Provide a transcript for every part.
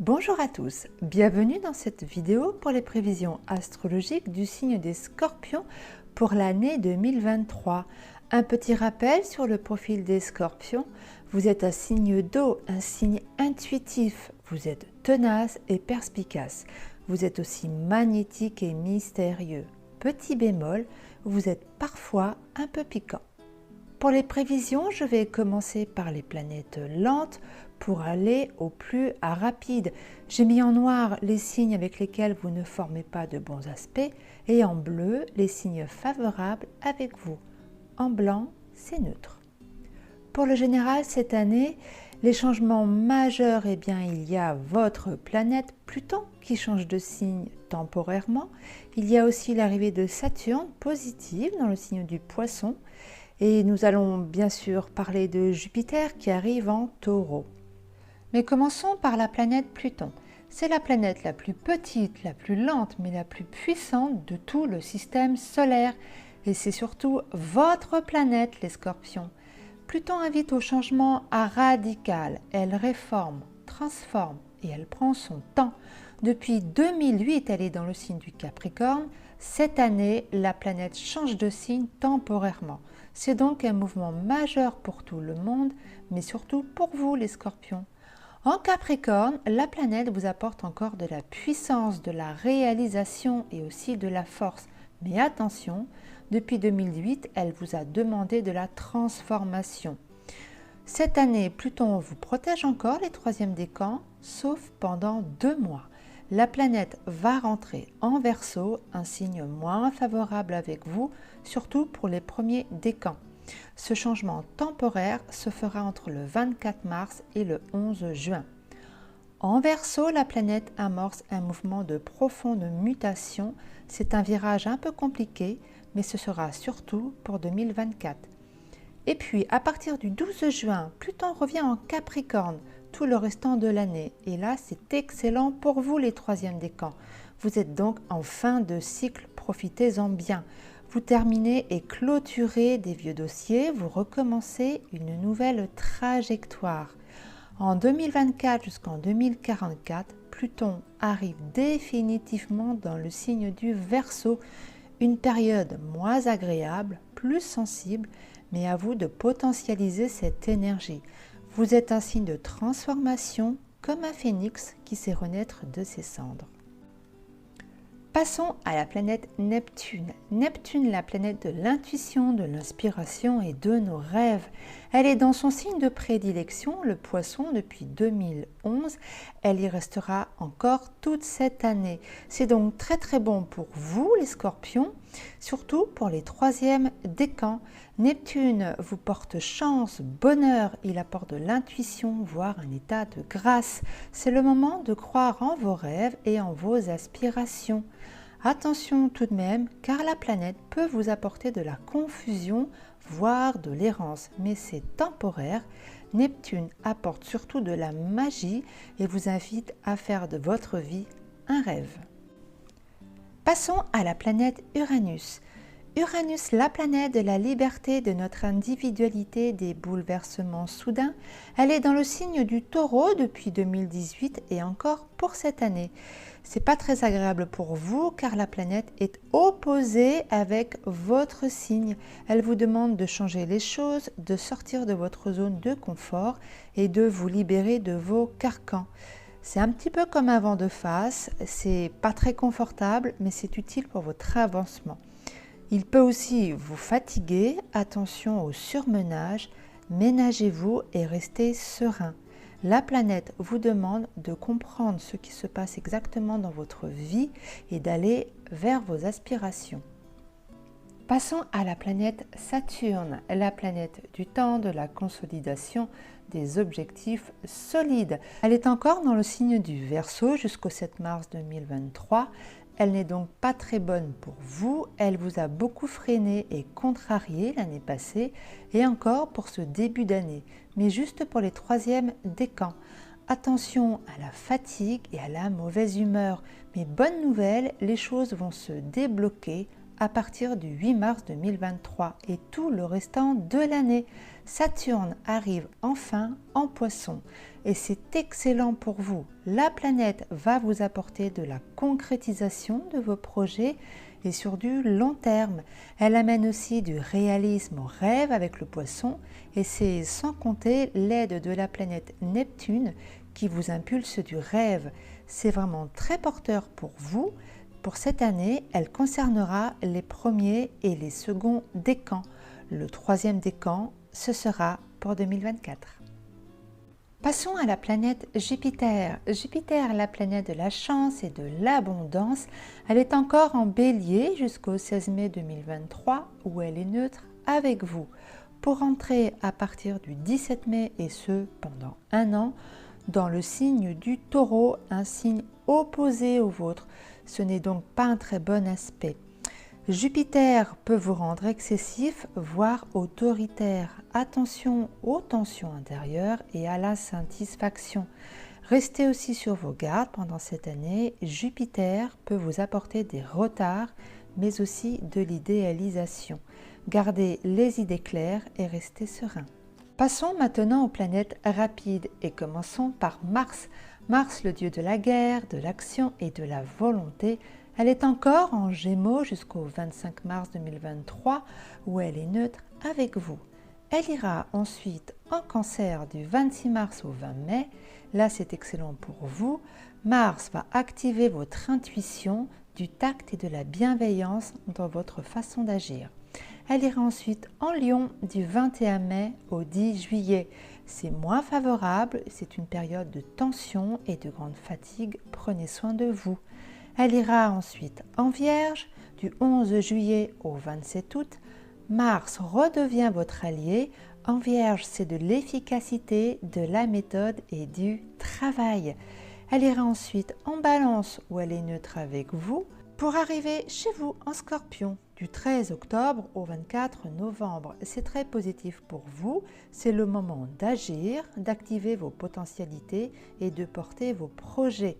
Bonjour à tous, bienvenue dans cette vidéo pour les prévisions astrologiques du signe des Scorpions pour l'année 2023. Un petit rappel sur le profil des Scorpions, vous êtes un signe d'eau, un signe intuitif, vous êtes tenace et perspicace, vous êtes aussi magnétique et mystérieux. Petit bémol, vous êtes parfois un peu piquant. Pour les prévisions, je vais commencer par les planètes lentes pour aller au plus rapide. J'ai mis en noir les signes avec lesquels vous ne formez pas de bons aspects et en bleu les signes favorables avec vous. En blanc, c'est neutre. Pour le général, cette année, les changements majeurs, il y a votre planète Pluton qui change de signe temporairement. Il y a aussi l'arrivée de Saturne positive dans le signe du Poisson. Et nous allons bien sûr parler de Jupiter qui arrive en Taureau. Mais commençons par la planète Pluton. C'est la planète la plus petite, la plus lente, mais la plus puissante de tout le système solaire. Et c'est surtout votre planète, les Scorpions. Pluton invite au changement radical. Elle réforme, transforme et elle prend son temps. Depuis 2008, elle est dans le signe du Capricorne. Cette année, la planète change de signe temporairement. C'est donc un mouvement majeur pour tout le monde, mais surtout pour vous les Scorpions. En Capricorne, la planète vous apporte encore de la puissance, de la réalisation et aussi de la force. Mais attention, depuis 2008, elle vous a demandé de la transformation. Cette année, Pluton vous protège encore les troisièmes décans, sauf pendant 2 mois. La planète va rentrer en Verseau, un signe moins favorable avec vous, surtout pour les premiers décans. Ce changement temporaire se fera entre le 24 mars et le 11 juin. En Verseau, la planète amorce un mouvement de profonde mutation. C'est un virage un peu compliqué, mais ce sera surtout pour 2024. Et puis, à partir du 12 juin, Pluton revient en Capricorne tout le restant de l'année. Et là, c'est excellent pour vous, les troisièmes décans. Vous êtes donc en fin de cycle, profitez-en bien. Vous terminez et clôturez des vieux dossiers, vous recommencez une nouvelle trajectoire. En 2024 jusqu'en 2044, Pluton arrive définitivement dans le signe du Verseau, une période moins agréable, plus sensible, mais à vous de potentialiser cette énergie. Vous êtes un signe de transformation, comme un phénix qui sait renaître de ses cendres. Passons à la planète Neptune. Neptune, la planète de l'intuition, de l'inspiration et de nos rêves. Elle est dans son signe de prédilection, le Poisson, depuis 2011. Elle y restera encore toute cette année. C'est donc très bon pour vous, les Scorpions, surtout pour les troisièmes décans. Neptune vous porte chance, bonheur, il apporte de l'intuition, voire un état de grâce. C'est le moment de croire en vos rêves et en vos aspirations. Attention tout de même, car la planète peut vous apporter de la confusion, voire de l'errance, mais c'est temporaire. Neptune apporte surtout de la magie et vous invite à faire de votre vie un rêve. Passons à la planète Uranus. Uranus, la planète de la liberté, de notre individualité, des bouleversements soudains. Elle est dans le signe du Taureau depuis 2018 et encore pour cette année. C'est pas très agréable pour vous car la planète est opposée avec votre signe. Elle vous demande de changer les choses, de sortir de votre zone de confort et de vous libérer de vos carcans. C'est un petit peu comme un vent de face, c'est pas très confortable mais c'est utile pour votre avancement. Il peut aussi vous fatiguer, attention au surmenage, ménagez-vous et restez serein. La planète vous demande de comprendre ce qui se passe exactement dans votre vie et d'aller vers vos aspirations. Passons à la planète Saturne, la planète du temps, de la consolidation, des objectifs solides. Elle est encore dans le signe du Verseau jusqu'au 7 mars 2023. Elle n'est donc pas très bonne pour vous, elle vous a beaucoup freiné et contrarié l'année passée et encore pour ce début d'année, mais juste pour les troisièmes décans. Attention à la fatigue et à la mauvaise humeur, mais bonne nouvelle, les choses vont se débloquer à partir du 8 mars 2023 et tout le restant de l'année. Saturne arrive enfin en Poisson et c'est excellent pour vous. La planète va vous apporter de la concrétisation de vos projets et sur du long terme. Elle amène aussi du réalisme au rêve avec le Poisson et c'est sans compter l'aide de la planète Neptune qui vous impulse du rêve. C'est vraiment très porteur pour vous. Pour cette année, elle concernera les premiers et les seconds décans. Le troisième décan, ce sera pour 2024. Passons à la planète Jupiter. Jupiter, la planète de la chance et de l'abondance, elle est encore en Bélier jusqu'au 16 mai 2023 où elle est neutre avec vous. Pour entrer à partir du 17 mai et ce pendant un an, dans le signe du Taureau, un signe opposé au vôtre. Ce n'est donc pas un très bon aspect. Jupiter peut vous rendre excessif, voire autoritaire. Attention aux tensions intérieures et à la satisfaction. Restez aussi sur vos gardes pendant cette année. Jupiter peut vous apporter des retards, mais aussi de l'idéalisation. Gardez les idées claires et restez serein. Passons maintenant aux planètes rapides et commençons par Mars. Mars, le dieu de la guerre, de l'action et de la volonté, elle est encore en Gémeaux jusqu'au 25 mars 2023 où elle est neutre avec vous. Elle ira ensuite en Cancer du 26 mars au 20 mai. Là, c'est excellent pour vous. Mars va activer votre intuition, du tact et de la bienveillance dans votre façon d'agir. Elle ira ensuite en Lion du 21 mai au 10 juillet. C'est moins favorable, c'est une période de tension et de grande fatigue. Prenez soin de vous. Elle ira ensuite en Vierge du 11 juillet au 27 août. Mars redevient votre allié. En Vierge, c'est de l'efficacité, de la méthode et du travail. Elle ira ensuite en Balance où elle est neutre avec vous pour arriver chez vous en Scorpion du 13 octobre au 24 novembre. C'est très positif pour vous. C'est le moment d'agir, d'activer vos potentialités et de porter vos projets.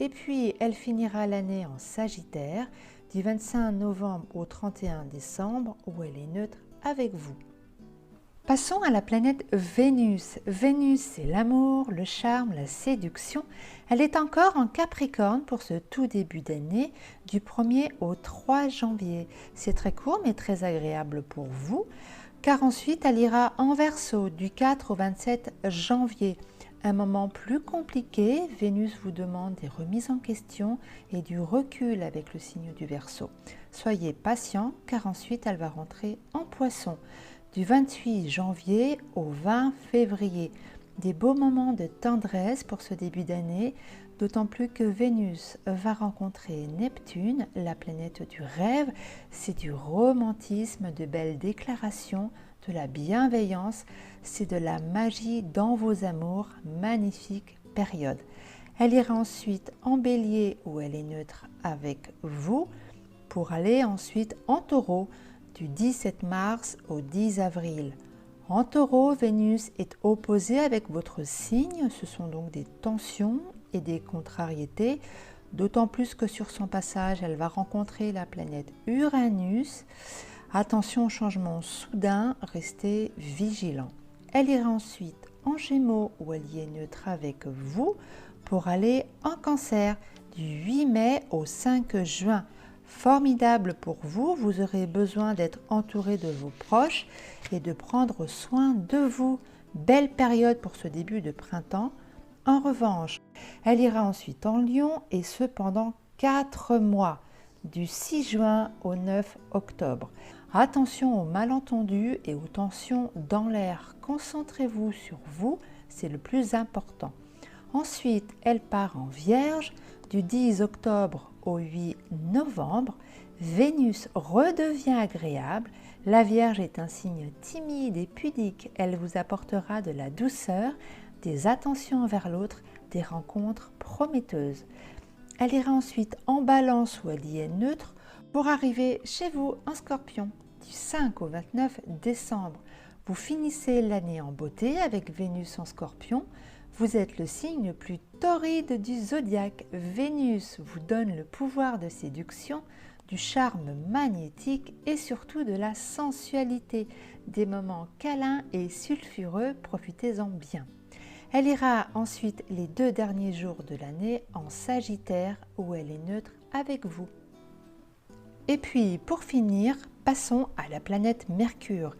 Et puis, elle finira l'année en Sagittaire du 25 novembre au 31 décembre où elle est neutre avec vous. Passons à la planète Vénus. Vénus, c'est l'amour, le charme, la séduction. Elle est encore en Capricorne pour ce tout début d'année du 1er au 3 janvier. C'est très court mais très agréable pour vous car ensuite elle ira en Verseau du 4 au 27 janvier. Un moment plus compliqué, Vénus vous demande des remises en question et du recul avec le signe du Verseau. Soyez patient car ensuite elle va rentrer en Poisson du 28 janvier au 20 février. Des beaux moments de tendresse pour ce début d'année, d'autant plus que Vénus va rencontrer Neptune, la planète du rêve. C'est du romantisme, de belles déclarations, de la bienveillance, c'est de la magie dans vos amours. Magnifique période. Elle ira ensuite en Bélier où elle est neutre avec vous pour aller ensuite en Taureau du 17 mars au 10 avril. En Taureau, Vénus est opposée avec votre signe, ce sont donc des tensions et des contrariétés, d'autant plus que sur son passage, elle va rencontrer la planète Uranus. Attention aux changements soudains, restez vigilants. Elle ira ensuite en Gémeaux où elle y est neutre avec vous pour aller en Cancer du 8 mai au 5 juin. Formidable pour vous, vous aurez besoin d'être entouré de vos proches et de prendre soin de vous. Belle période pour ce début de printemps. En revanche, elle ira ensuite en Lion et ce pendant 4 mois, du 6 juin au 9 octobre. Attention aux malentendus et aux tensions dans l'air. Concentrez-vous sur vous, c'est le plus important. Ensuite, elle part en Vierge du 10 octobre au 8 novembre. Vénus redevient agréable. La Vierge est un signe timide et pudique. Elle vous apportera de la douceur, des attentions envers l'autre, des rencontres prometteuses. Elle ira ensuite en Balance où elle y est neutre pour arriver chez vous en Scorpion du 5 au 29 décembre. Vous finissez l'année en beauté avec Vénus en Scorpion. Vous êtes le signe le plus torride du zodiaque. Vénus vous donne le pouvoir de séduction, du charme magnétique et surtout de la sensualité, des moments câlins et sulfureux, profitez-en bien. Elle ira ensuite les 2 derniers jours de l'année en Sagittaire où elle est neutre avec vous. Et puis pour finir, passons à la planète Mercure.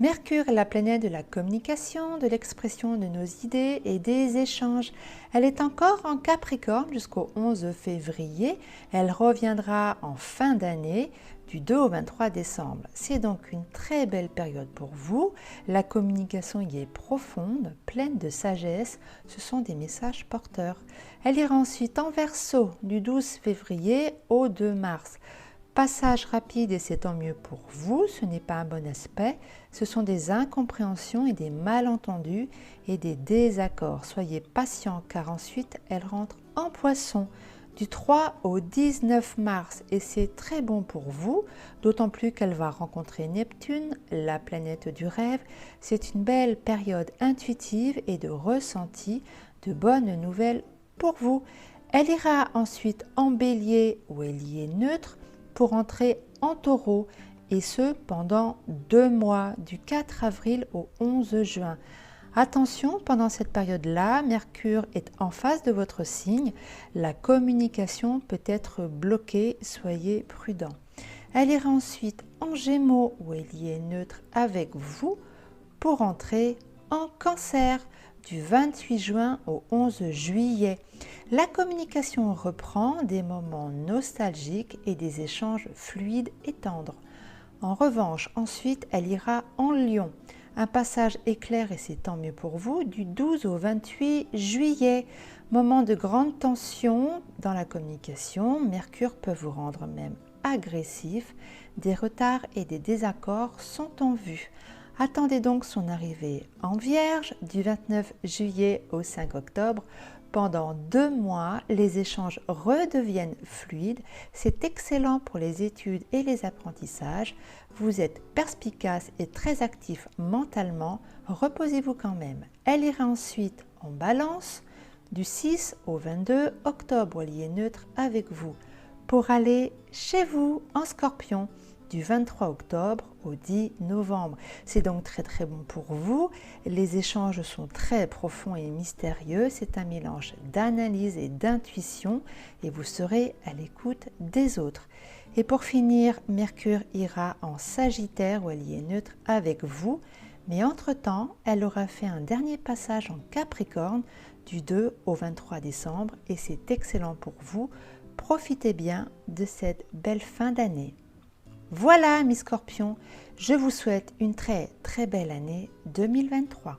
Mercure est la planète de la communication, de l'expression de nos idées et des échanges. Elle est encore en Capricorne jusqu'au 11 février. Elle reviendra en fin d'année du 2 au 23 décembre. C'est donc une très belle période pour vous. La communication y est profonde, pleine de sagesse. Ce sont des messages porteurs. Elle ira ensuite en Verseau du 12 février au 2 mars. Passage rapide et c'est tant mieux pour vous, ce n'est pas un bon aspect, ce sont des incompréhensions et des malentendus et des désaccords. Soyez patient car ensuite elle rentre en Poisson du 3 au 19 mars et c'est très bon pour vous, d'autant plus qu'elle va rencontrer Neptune, la planète du rêve. C'est une belle période intuitive et de ressenti, de bonnes nouvelles pour vous. Elle ira ensuite en Bélier où elle y est neutre, pour entrer en Taureau et ce pendant 2 mois du 4 avril au 11 juin. Attention, pendant cette période-là, Mercure est en face de votre signe, la communication peut être bloquée, soyez prudents. Elle ira ensuite en Gémeaux où elle y est neutre avec vous pour entrer en Cancer du 28 juin au 11 juillet. La communication reprend, des moments nostalgiques et des échanges fluides et tendres. En revanche, ensuite, elle ira en Lion. Un passage éclair et c'est tant mieux pour vous du 12 au 28 juillet. Moment de grande tension dans la communication, Mercure peut vous rendre même agressif. Des retards et des désaccords sont en vue. Attendez donc son arrivée en Vierge du 29 juillet au 5 octobre. Pendant 2 mois, les échanges redeviennent fluides. C'est excellent pour les études et les apprentissages. Vous êtes perspicace et très actif mentalement. Reposez-vous quand même. Elle ira ensuite en Balance du 6 au 22 octobre. Elle y est neutre avec vous. Pour aller chez vous en Scorpion du 23 octobre au 10 novembre. C'est donc très très bon pour vous. Les échanges sont très profonds et mystérieux. C'est un mélange d'analyse et d'intuition et vous serez à l'écoute des autres. Et pour finir, Mercure ira en Sagittaire où elle y est neutre avec vous. Mais entre-temps, elle aura fait un dernier passage en Capricorne du 2 au 23 décembre et c'est excellent pour vous. Profitez bien de cette belle fin d'année. Voilà mes scorpions, je vous souhaite une très très belle année 2023.